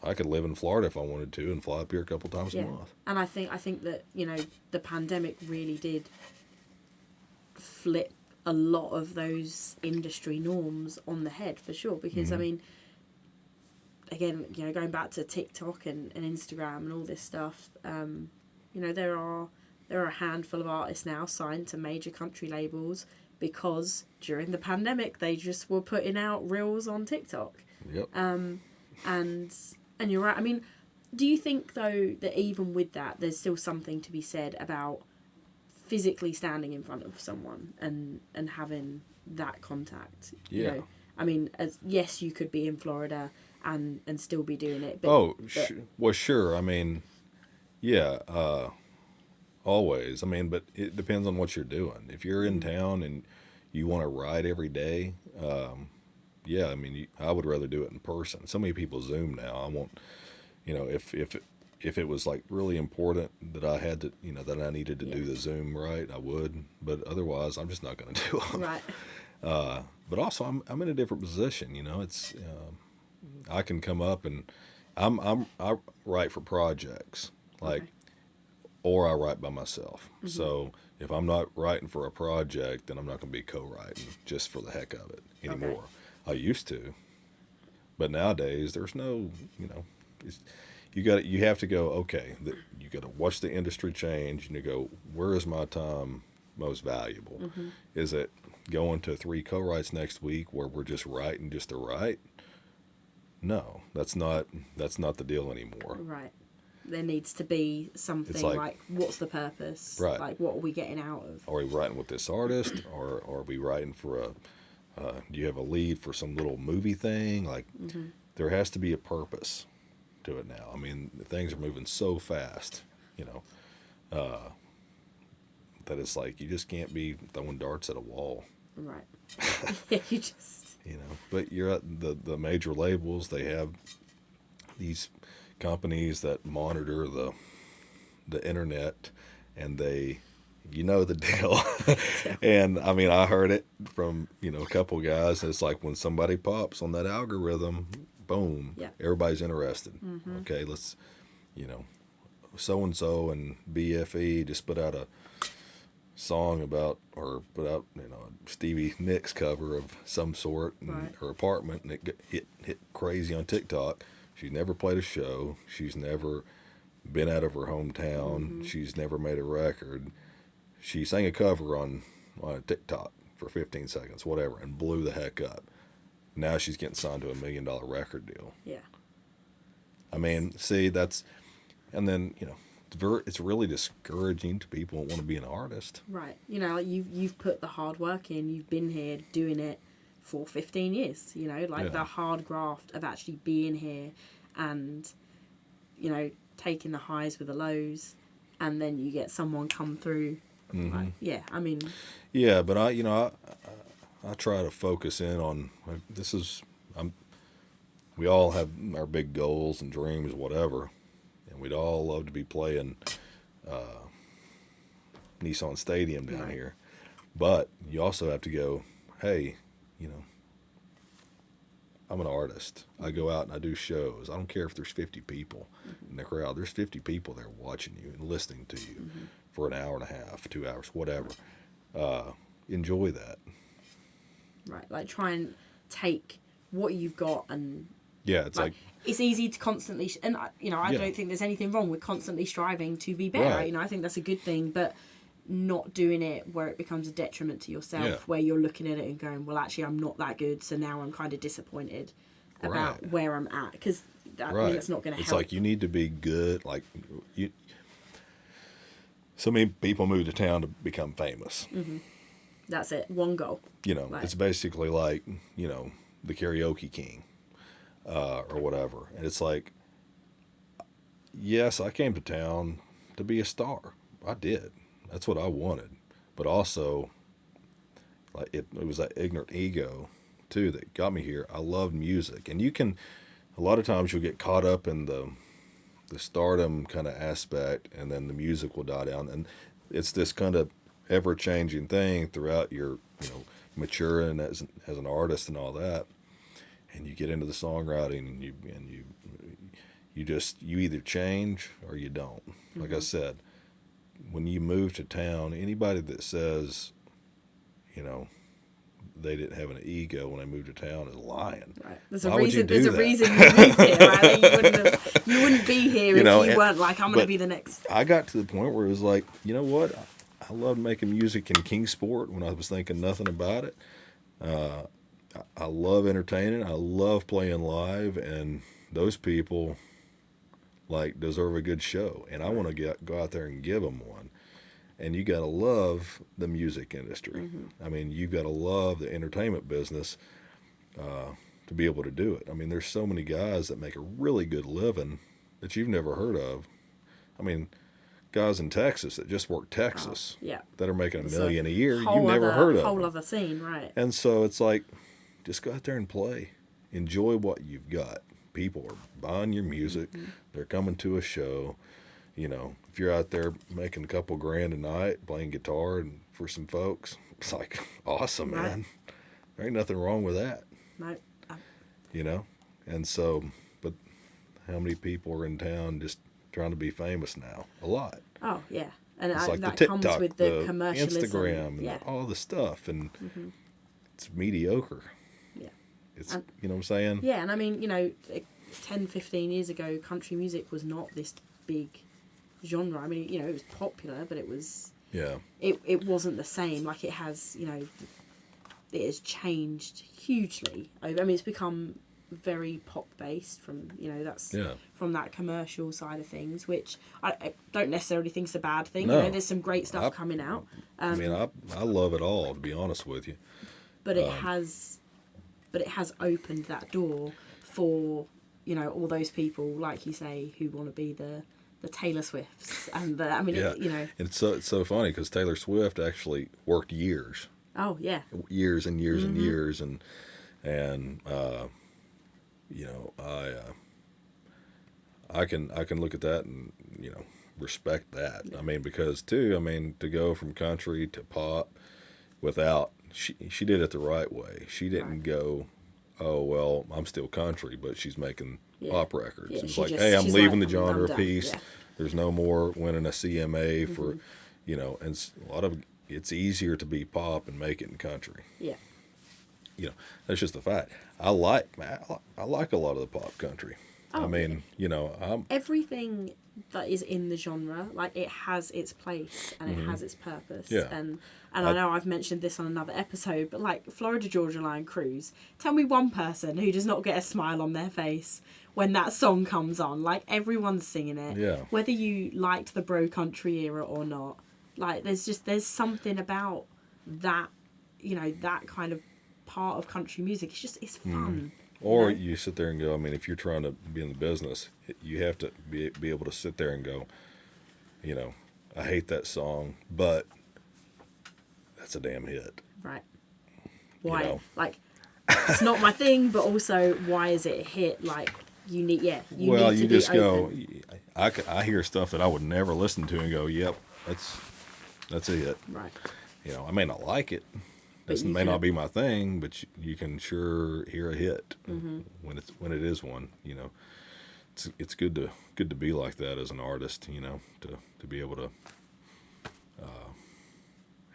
I could live in Florida if I wanted to and fly up here a couple times a month. And I think that, you know, the pandemic really did flip a lot of those industry norms on the head, for sure. Because, I mean, again, you know, going back to TikTok and Instagram and all this stuff, you know, there are a handful of artists now signed to major country labels because during the pandemic they just were putting out reels on TikTok. Yep. And you're right. I mean, do you think though that even with that, there's still something to be said about physically standing in front of someone and having that contact? Yeah. You know, I mean, yes, you could be in Florida and still be doing it. But, well, sure. I mean, yeah. always. I mean, but it depends on what you're doing. If you're in Mm-hmm. town and you want to ride every day, yeah, I mean, I would rather do it in person. So many people Zoom now. I won't, if it was like really important that I had to, that I needed to Yeah. do the Zoom right, I would. But otherwise, I'm just not going to do them. Right. But also, I'm in a different position. It's I can come up and I write for projects like, Okay. or I write by myself. Mm-hmm. So if I'm not writing for a project, then I'm not going to be co-writing just for the heck of it Okay. anymore. I used to, but nowadays there's no, it's, you have to go, okay, you got to watch the industry change and you go, where is my time most valuable? Mm-hmm. Is it going to 3 co-writes next week where we're just writing just to write? No, that's not the deal anymore. Right. There needs to be something It's like, what's the purpose? Right. Like, what are we getting out of? Are we writing with this artist, or are we writing for do you have a lead for some little movie thing? Like, Mm-hmm. there has to be a purpose to it now. I mean, things are moving so fast, that it's like you just can't be throwing darts at a wall, Right. Yeah, you just. But you're at the major labels. They have these companies that monitor the internet, and the deal. And I mean, I heard it from a couple guys. It's like when somebody pops on that algorithm, boom, Yeah. everybody's interested. Mm-hmm. Okay, let's so and so and BFE just put out a song about, or put out a Stevie Nicks cover of some sort in Right. her apartment, and it hit crazy on TikTok. She's never played a show. She's never been out of her hometown. Mm-hmm. She's never made a record. She sang a cover on TikTok for 15 seconds, whatever, and blew the heck up. Now she's getting signed to $1 million record deal. Yeah. I mean, see, and then it's really discouraging to people who want to be an artist. Right. Like you've put the hard work in. You've been here doing it for 15 years. Yeah. The hard graft of actually being here, and taking the highs with the lows, and then you get someone come through. Mm-hmm. Like, yeah. I mean. Yeah, but I try to focus in on we all have our big goals and dreams, whatever, and we'd all love to be playing Nissan Stadium down Right. here. But you also have to go, hey, I'm an artist. I go out and I do shows. I don't care if there's 50 people in the crowd. There's 50 people there watching you and listening to you for an hour and a half, 2 hours, whatever. Enjoy that. Right. Like, try and take what you've got and. Yeah, it's like it's easy to constantly, and I Yeah. don't think there's anything wrong with constantly striving to be better. Right. I think that's a good thing, but not doing it where it becomes a detriment to yourself, Yeah. where you're looking at it and going, well, actually, I'm not that good, so now I'm kind of disappointed about Right. where I'm at, because right. it's not going to It's help. like you need to be good. Like so many people move to town to become famous. That's it. One goal. Right. It's basically like the karaoke king, or whatever. And it's like, yes, I came to town to be a star. I did. That's what I wanted. But also, like it was that ignorant ego too that got me here. I love music, and a lot of times you'll get caught up in the stardom kind of aspect, and then the music will die down, and it's this kind of ever changing thing throughout your maturing as an artist and all that. And you get into the songwriting, and you either change or you don't. Like I said, when you move to town, anybody that says, they didn't have an ego when they moved to town is lying. Right. There's Why a would reason. you do There's a that? reason you moved here. Right? You wouldn't be here if you weren't like, I'm going to but be the next. I got to the point where it was like, you know what? I loved making music in Kingsport when I was thinking nothing about it. I love entertaining. I love playing live, and those people deserve a good show, and I want to go out there and give them one. And you got to love the music industry. I mean, you got to love the entertainment business to be able to do it. I mean, there's so many guys that make a really good living that you've never heard of. I mean, guys in Texas that just work Texas yeah. that are making It's $1 million a year. whole You've never other- heard of whole them. other scene, right? And so it's like, just go out there and play. Enjoy what you've got. People are buying your music. Mm-hmm. They're coming to a show. You know, if you're out there making a couple grand a night playing guitar and for some folks, it's like awesome, Right. man. There ain't nothing wrong with that. No, You know? And so, but how many people are in town just trying to be famous now? A lot. oh yeah, and It's like that the comes TikTok, with the commercialism. Instagram, and yeah. all the stuff, and it's mediocre. Yeah. It's, And- you know what I'm saying? Yeah, and I mean, 10, 15 years ago, country music was not this big genre. I mean, it was popular, but it was Yeah. it wasn't the same. Like it has, it has changed hugely. I mean, it's become very pop based from that's Yeah. from that commercial side of things, which I don't necessarily think is a bad thing. No. There's some great stuff coming out. I mean, I love it all, to be honest with you. But it has opened that door for all those people, like you say, who want to be the Taylor Swifts and Yeah. And it's so funny because Taylor Swift actually worked years oh yeah, and years and Mm-hmm. years, and I can look at that and respect that. I mean, because to go from country to pop without she did it the right way. She didn't Right. go, oh well, I'm still country, but she's making Yeah. pop records. Yeah, it's she like, just- hey, I'm she's leaving like, the genre I'm a done. piece. Yeah. There's no more winning a CMA Mm-hmm. for, and a lot of it's easier to be pop and make it in country. yeah, That's just the fact. I like a lot of the pop country. Oh, I mean, I'm everything that is in the genre, like it has its place and it has its purpose. Yeah. And I know I've mentioned this on another episode, but like Florida Georgia Line Cruise, tell me one person who does not get a smile on their face when that song comes on. Like everyone's singing it. Yeah. Whether you liked the bro country era or not. Like there's something about that, that kind of part of country music. It's fun. Or you know? you sit there and go, I mean, if you're trying to be in the business, you have to be able to sit there and go, I hate that song, but that's a damn hit. Right. Why? know. Like, it's not my thing, but also, why is it a hit? Like, you need, you Well, need to you be just open. go, I hear stuff that I would never listen to and go, yep, that's a hit. Right. I may not like it. This you may can- not be my thing, but you can sure hear a hit Mm-hmm. when it is one. It's good to be like that as an artist. To be able to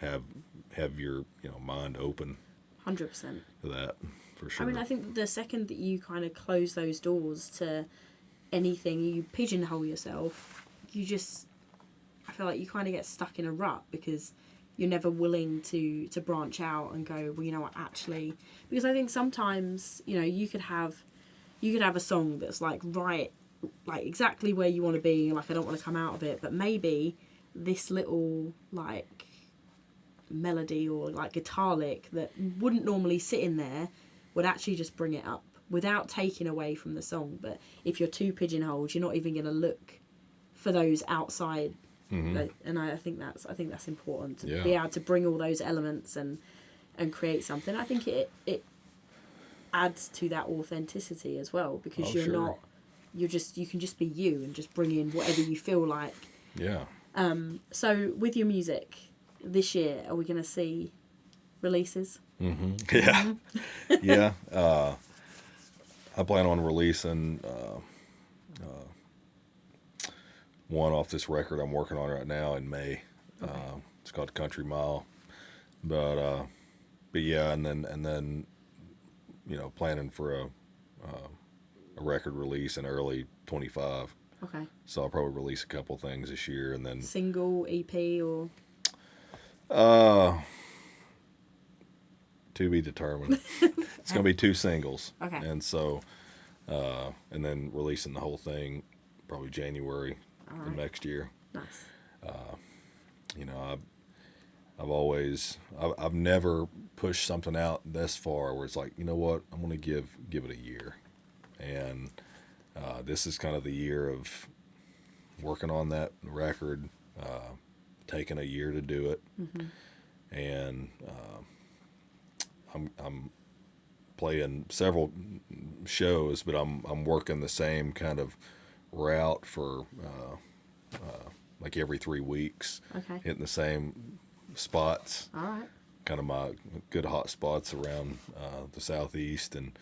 have your mind open 100%. to that for sure. I mean, I think that the second that you kind of close those doors to anything, you pigeonhole yourself, I feel like you kind of get stuck in a rut because you're never willing to branch out and go, well, you know what, actually, because I think sometimes, you could have a song that's like exactly where you want to be, like I don't want to come out of it, but maybe this little like melody or like guitar lick that wouldn't normally sit in there would actually just bring it up without taking away from the song. But if you're too pigeonholed, you're not even going to look for those outside. And I think that's important to be able to bring all those elements and create something. I think it adds to that authenticity as well, because you can just be you and just bring in whatever you feel like. Yeah. So with your music this year, are we going to see releases? Yeah. Yeah. I plan on releasing one off this record I'm working on right now in May. Okay. It's called Country Mile. But yeah, and then planning for a record release in early 25. Okay. So I'll probably release a couple things this year, and then Single, EP, or to be determined. It's going to be 2 singles. Okay. And so, and then releasing the whole thing probably January All of right. next year. Nice. I've never pushed something out this far where it's like, you know what, I'm going to give it a year. And this is kind of the year of working on that record, taken a year to do it, Mm-hmm. and I'm playing several shows, but I'm working the same kind of route for like every 3 weeks, Okay. hitting the same spots, All right. kind of my good hot spots around the southeast, and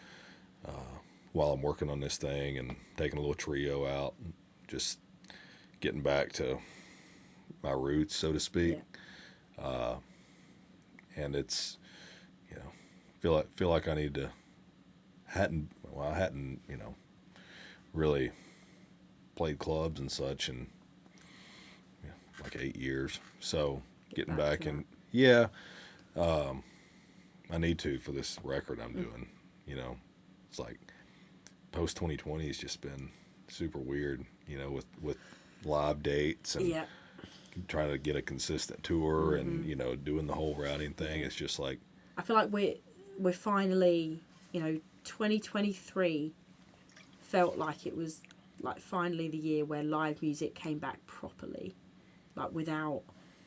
while I'm working on this thing and taking a little trio out, just getting back to my roots, so to speak. Yeah. And it's, you know, feel like I need to I hadn't really played clubs and such in like 8 years. So getting back in, yeah, I need to for this record I'm doing. You know, it's like post 2020 has just been super weird. You know, with live dates and Yeah. trying to get a consistent tour and doing the whole routing thing. It's just like I feel like we're finally, 2023 felt like it was like finally the year where live music came back properly, like without.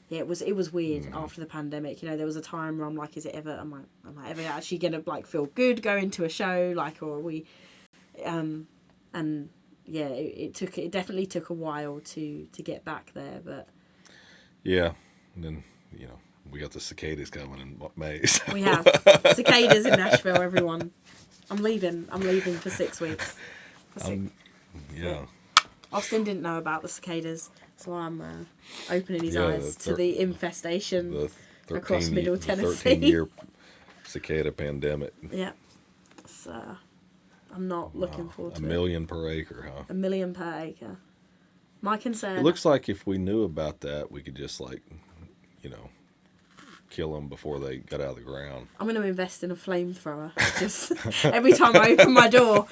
Yeah, it was weird after the pandemic. There was a time where I'm like, am I ever actually gonna like feel good going to a show, like, or are we, and yeah, it definitely took a while to get back there, but yeah, and then we got the cicadas coming in May. So. we have cicadas in Nashville. Everyone, I'm leaving for 6 weeks. Yeah. Austin didn't know about the cicadas, so I'm opening his eyes to the infestation across Middle Tennessee. The 13-year cicada pandemic. Yeah, so I'm not looking forward to $1 million per acre, huh? $1 million per acre. My concern. It looks like if we knew about that, we could just kill them before they got out of the ground. I'm going to invest in a flamethrower. Just every time I open my door.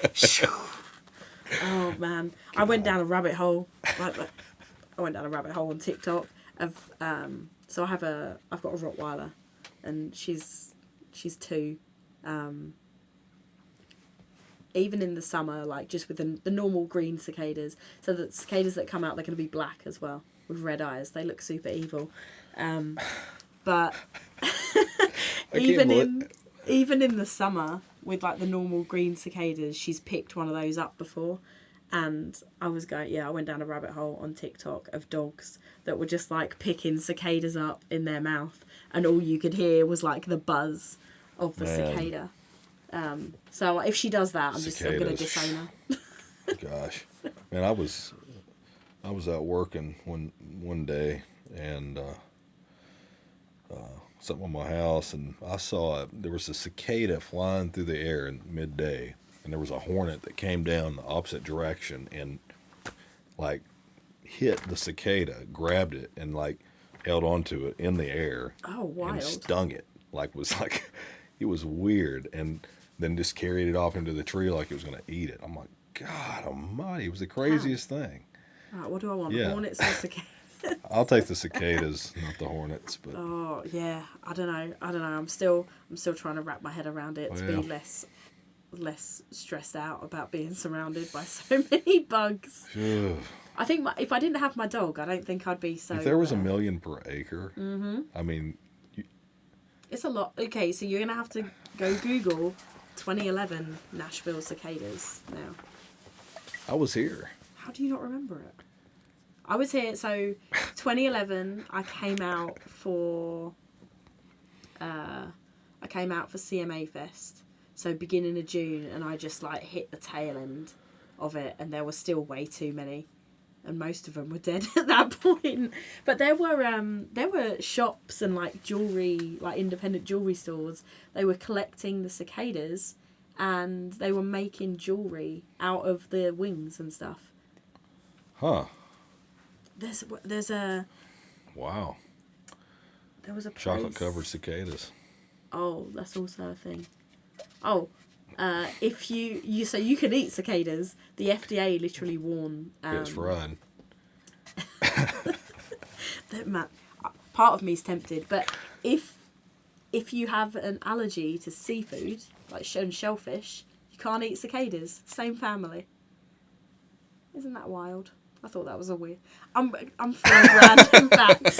Oh man, I went down a rabbit hole. I went down a rabbit hole on TikTok. So I've got a Rottweiler, and she's 2. Even in the summer, like just with the normal green cicadas. So the cicadas that come out, they're going to be black as well with red eyes. They look super evil. But even in the summer with like the normal green cicadas, she's picked one of those up before. And I went down a rabbit hole on TikTok of dogs that were just like picking cicadas up in their mouth, and all you could hear was like the buzz of the cicada. So if she does that, I'm going to disown her. Gosh, man, I was out working one day and something on my house, and I saw there was a cicada flying through the air in midday, and there was a hornet that came down the opposite direction and like hit the cicada, grabbed it, and like held onto it in the air. Oh, wild! And stung it. It was weird, and then just carried it off into the tree like it was going to eat it. I'm like, God Almighty! It was the craziest thing. All right, what do I want? Yeah. Hornets or cicadas? I'll take the cicadas, not the hornets. But oh yeah, I don't know. I'm still trying to wrap my head around it to be less stressed out about being surrounded by so many bugs. I think if I didn't have my dog, I don't think I'd be so. If there was $1 million per acre, I mean, it's a lot. Okay, so you're gonna have to go Google 2011 Nashville cicadas now. I was here. How do you not remember it? I was here, so 2011, I came out for CMA Fest, so beginning of June, and I just like hit the tail end of it, and there were still way too many, and most of them were dead at that point. But there were shops and like jewelry, like independent jewelry stores. They were collecting the cicadas, and they were making jewelry out of the wings and stuff. Huh. There's a... Wow. There was a place... Chocolate-covered cicadas. Oh, that's also a thing. Oh, if so you can eat cicadas. The FDA literally warned... It's fried. Part of me's tempted, but if you have an allergy to seafood, like shellfish, you can't eat cicadas. Same family. Isn't that wild? I thought that was a weird. I'm full of random facts.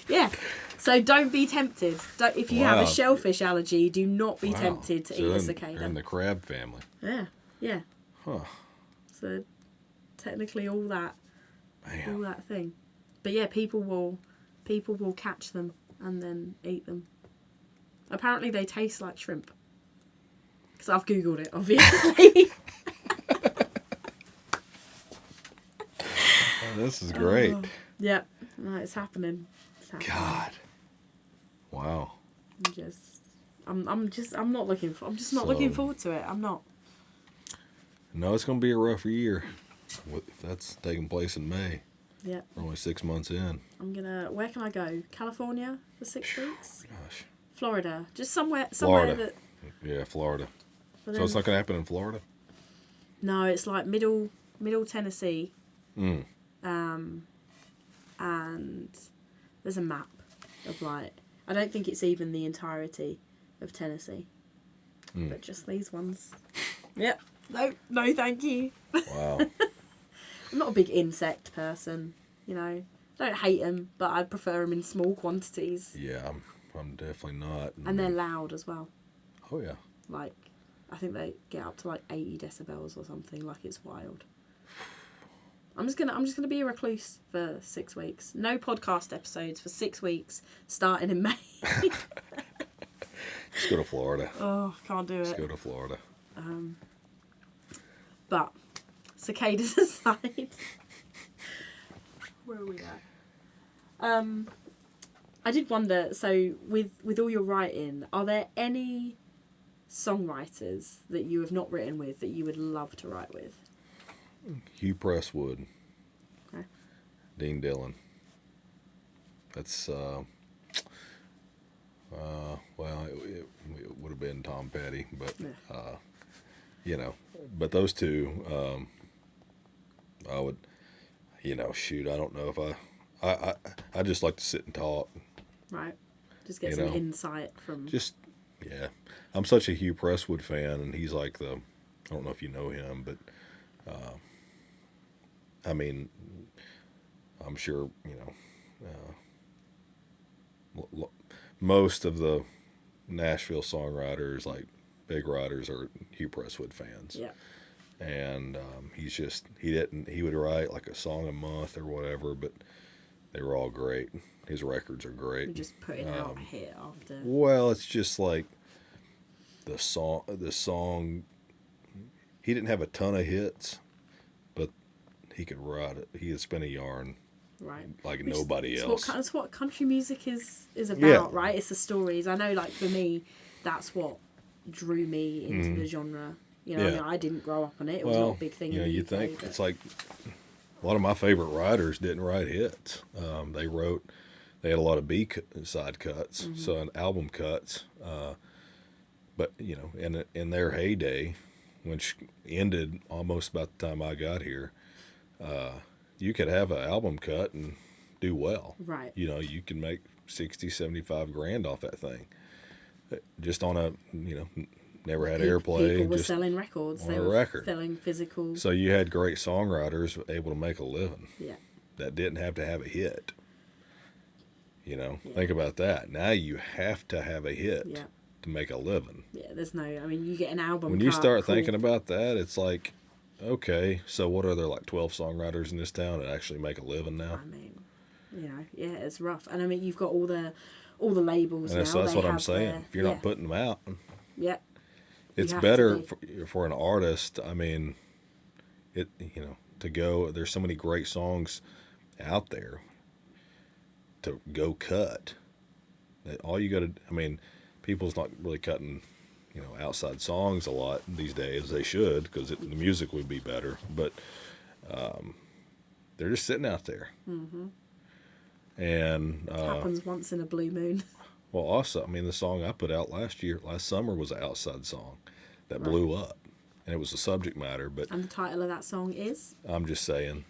Yeah. So don't be tempted. If you have a shellfish allergy, do not be tempted to eat a cicada. They're in the crab family. Yeah. Yeah. Huh. So technically all that Man. thing. But yeah, people will catch them and then eat them. Apparently they taste like shrimp. Because I've Googled it, obviously. Oh, this is great. Yeah, no, it's happening. God. Wow. I'm not looking forward to it. I'm not. No, it's going to be a rough year. If that's taking place in May. Yeah. We're only 6 months in. Where can I go? California for 6 weeks? Gosh. Florida. Just somewhere Florida. that... Yeah, Florida. But So it's not going to happen in Florida? No, it's like middle Tennessee. Mm. And there's a map of like... I don't think it's even the entirety of Tennessee. But just these ones. Yep. No, thank you. Wow. I'm not a big insect person, you know. Don't hate them, but I'd prefer them in small quantities. Yeah, I'm definitely not. And they're loud as well. Oh, yeah. Like, I think they get up to like 80 decibels or something. Like, it's wild. I'm just gonna be a recluse for 6 weeks. No podcast episodes for 6 weeks, starting in May. Just go to Florida. Oh, can't do it. Just go to Florida. But cicadas aside, where are we at? I did wonder. So, with all your writing, are there any songwriters that you have not written with that you would love to write with? Hugh Presswood. Okay. Dean Dillon. That's well, it would have been Tom Petty, but you know, but those two, I would, shoot, I don't know if I just like to sit and talk. Right. Just get some insight from. Just yeah, I'm such a Hugh Presswood fan, and he's like I don't know if you know him, but I mean, I'm sure most of the Nashville songwriters, like big writers, are Hugh Presswood fans. Yeah. And he would write like a song a month or whatever, but they were all great. His records are great. You're just putting out a hit after. Well, it's just like the song. He didn't have a ton of hits, but he could write it. He could spin a yarn. Right. Like nobody else. That's what country music is about, Yeah. right? It's the stories. I know, like, for me, that's what drew me into the genre. You know, Yeah. I mean, I didn't grow up on it. It was not a big thing in the you UK. think but... it's like a lot of my favorite writers didn't write hits. They had a lot of side cuts, so an album cuts. But in their heyday, which ended almost about the time I got here, you could have an album cut and do well. Right. You can make 60, 75 grand off that thing. Just on a, never had airplay. People were just selling records. on They a were record. selling physical. So you had great songwriters able to make a living. Yeah. That didn't have to have a hit. Think about that. Now you have to have a hit to make a living. Yeah, there's no, I mean, you get an album. When you start thinking about that, it's like, okay, so what are there, like 12 songwriters in this town that actually make a living now? I mean, yeah, it's rough. And I mean, you've got all the labels And now. that's what I'm saying. If you're not putting them out, it's better for an artist. I mean, to go. There's so many great songs out there to go cut. That all you got to. I mean, people's not really cutting, outside songs a lot these days. They should, because the music would be better. But they're just sitting out there. Mm-hmm. And happens once in a blue moon. Well, also, I mean, the song I put out last summer was an outside song that blew up, and it was a subject matter. But and the title of that song is? I'm just saying.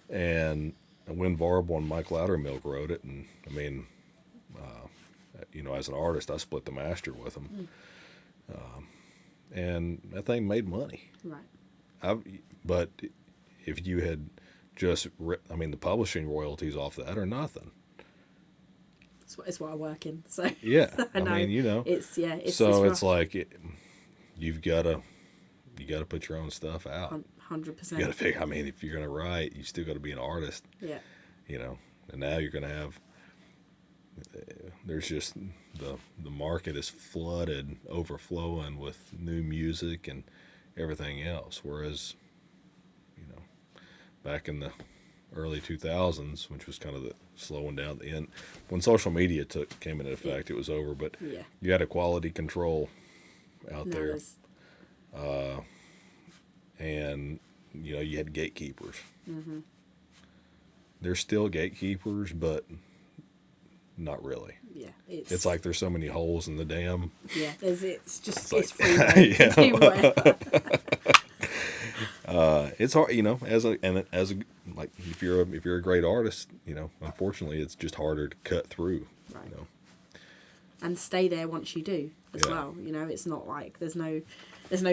And Win Varble and Mike Loudermilk wrote it, and I mean, as an artist, I split the master with them, and that thing made money. Right. But if you had just, the publishing royalties off that are nothing. It's what I work in, so Yeah, I know. it's so it's like you've got to put your own stuff out. 100%. You got to figure. If you're gonna write, you still got to be an artist. Yeah. And now you're gonna have. There's just the market is flooded, overflowing with new music and everything else. Whereas, back in the early 2000s, which was kind of the slowing down the end, when social media came into effect, it was over. But you had a quality control out there, and you had gatekeepers. Mm-hmm. There's still gatekeepers, but not really. Yeah, it's like there's so many holes in the dam. Yeah, it's free reign to do whatever. It's hard, as a like if you're a great artist, unfortunately it's just harder to cut through. Right. And stay there once you do as well. It's not like there's no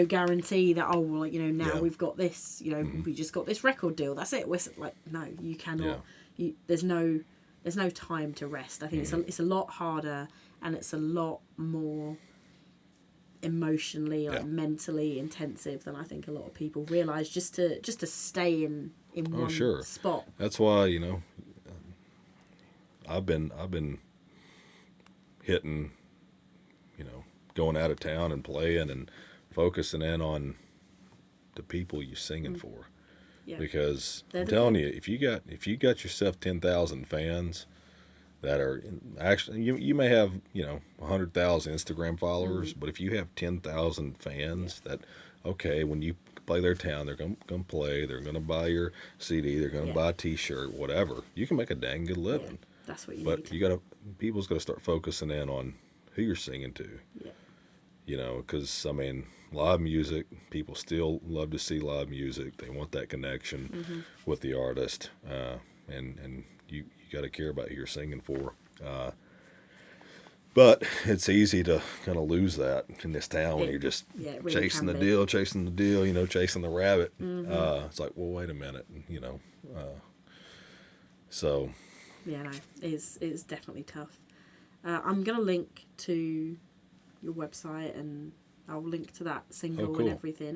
guarantee that now we've got this. We just got this record deal. That's it. We're like, no, you cannot. Yeah. There's no time to rest. I think it's a lot harder, and it's a lot more emotionally, mentally intensive than I think a lot of people realise. Just to stay in one spot. That's why I've been hitting, going out of town and playing and focusing in on the people you're singing for. Yeah. Because I'm telling you, if you got yourself 10,000 fans that are actually, you may have 100,000 Instagram followers, but if you have 10,000 fans that, okay, when you play their town, they're gonna play, they're gonna buy your CD, they're gonna buy a T-shirt, whatever, you can make a dang good living. That's what you need. But people's got to start focusing in on who you're singing to. Yeah. Because live music, people still love to see live music. They want that connection with the artist, and you got to care about who you're singing for. But it's easy to kind of lose that in this town when you're just really chasing the deal, chasing the rabbit. It's like, well, wait a minute, so. Yeah, no, it's definitely tough. I'm gonna link to your website, and I'll link to that single and everything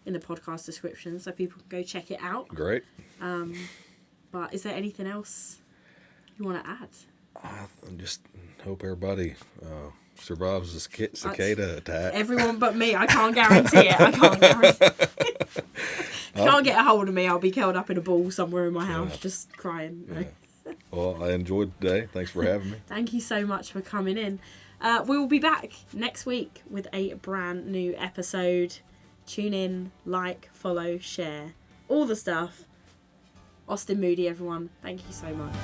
in the podcast description, so people can go check it out. Great. But is there anything else you want to add? I just hope everybody survives this cicada attack. Everyone but me. I can't guarantee it. I can't guarantee it. If you can't get a hold of me, I'll be curled up in a ball somewhere in my house just crying. Yeah. Well, I enjoyed today. Thanks for having me. Thank you so much for coming in. We will be back next week with a brand new episode. Tune in, like, follow, share, all the stuff. Austin Moody, everyone. Thank you so much.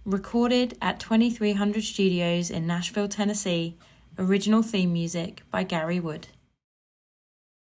Recorded at 2300 Studios in Nashville, Tennessee. Original theme music by Gary Wood.